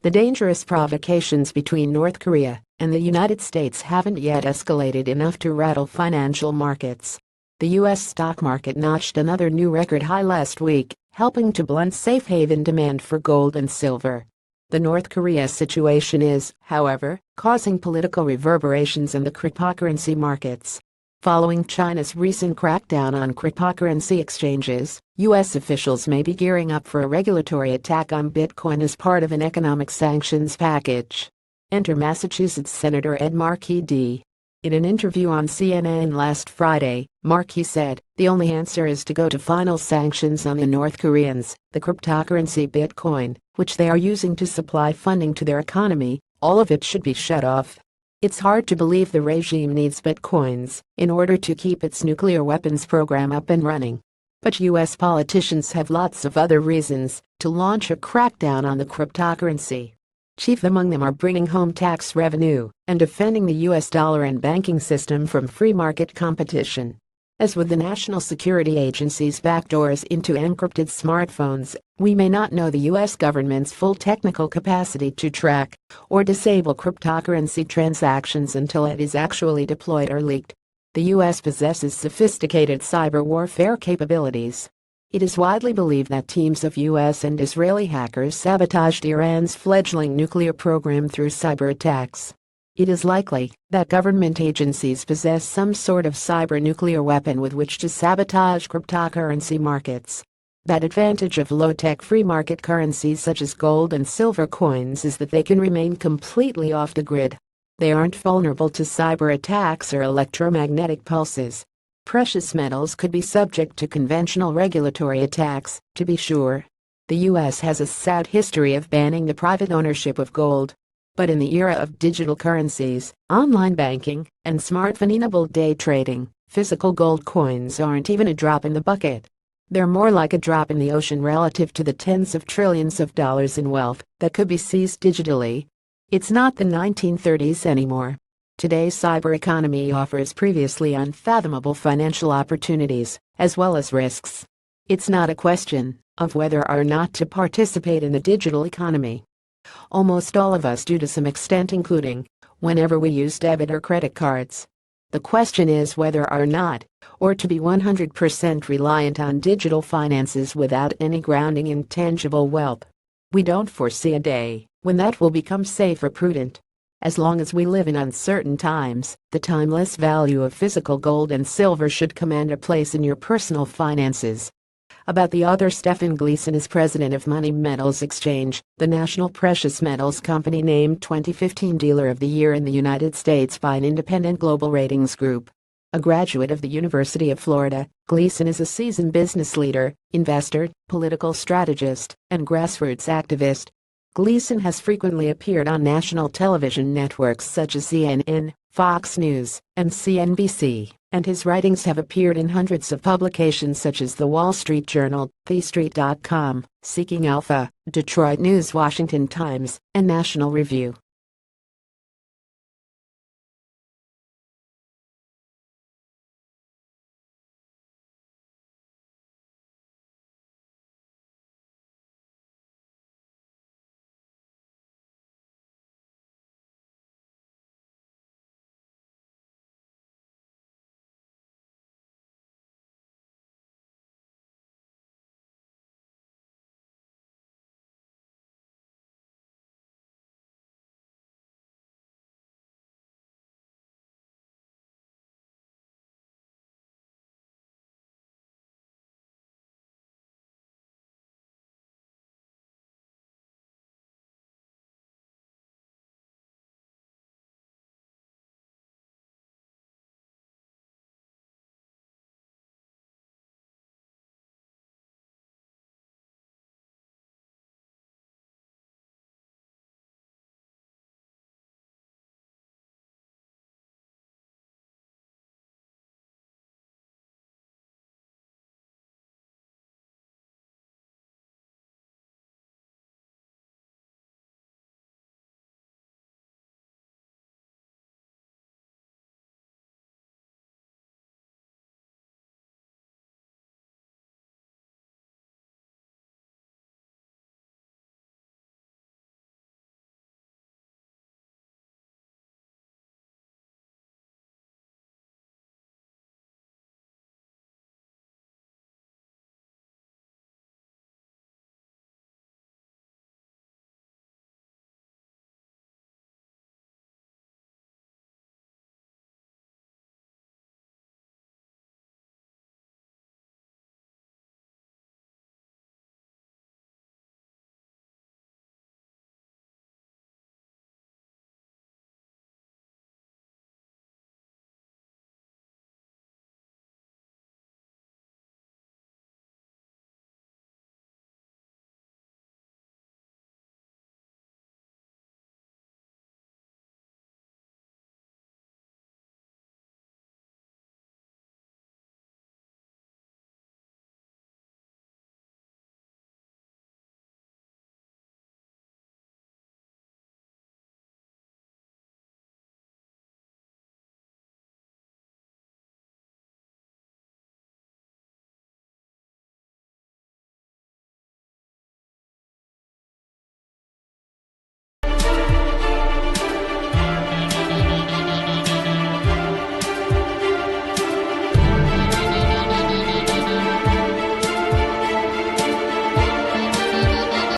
The dangerous provocations between North Korea and the United States haven't yet escalated enough to rattle financial markets. The U.S. stock market notched another new record high last week, helping to blunt safe haven demand for gold and silver. The North Korea situation is, however, causing political reverberations in the cryptocurrency markets. Following China's recent crackdown on cryptocurrency exchanges, U.S. officials may be gearing up for a regulatory attack on Bitcoin as part of an economic sanctions package. Enter Massachusetts Senator Ed Markey D. In an interview on CNN last Friday, Markey said, "The only answer is to go to final sanctions on the North Koreans, the cryptocurrency Bitcoin, which they are using to supply funding to their economy. All of it should be shut off. It's hard to believe the regime needs Bitcoins in order to keep its nuclear weapons program up and running. But U.S. politicians have lots of other reasons to launch a crackdown on the cryptocurrency. Chief among them are bringing home tax revenue and defending the U.S. dollar and banking system from free market competition. As with the National Security Agency's backdoors into encrypted smartphones, we may not know the U.S. government's full technical capacity to track or disable cryptocurrency transactions until it is actually deployed or leaked. The U.S. possesses sophisticated cyber warfare capabilities. It is widely believed that teams of U.S. and Israeli hackers sabotaged Iran's fledgling nuclear program through cyber attacks. It is likely that government agencies possess some sort of cyber-nuclear weapon with which to sabotage cryptocurrency markets. That advantage of low-tech free market currencies such as gold and silver coins is that they can remain completely off the grid. They aren't vulnerable to cyber attacks or electromagnetic pulses. Precious metals could be subject to conventional regulatory attacks, to be sure. The U.S. has a sad history of banning the private ownership of gold. But in the era of digital currencies, online banking, and smartphone-enabled day trading, physical gold coins aren't even a drop in the bucket. They're more like a drop in the ocean relative to the tens of trillions of dollars in wealth that could be seized digitally. It's not the 1930s anymore. Today's cyber economy offers previously unfathomable financial opportunities, as well as risks. It's not a question of whether or not to participate in the digital economy. Almost all of us do to some extent, including whenever we use debit or credit cards. The question is whether or not, or to be 100% reliant on digital finances without any grounding in tangible wealth. We don't foresee a day when that will become safe or prudent. As long as we live in uncertain times, the timeless value of physical gold and silver should command a place in your personal finances. About the author Stephen Gleason is president of Money Metals Exchange, the national precious metals company named 2015 Dealer of the Year in the United States by an independent global ratings group. A graduate of the University of Florida, Gleason is a seasoned business leader, investor, political strategist, and grassroots activist. Gleason has frequently appeared on national television networks such as CNN, Fox News, and CNBC, and his writings have appeared in hundreds of publications such as The Wall Street Journal, TheStreet.com, Seeking Alpha, Detroit News, Washington Times, and National Review.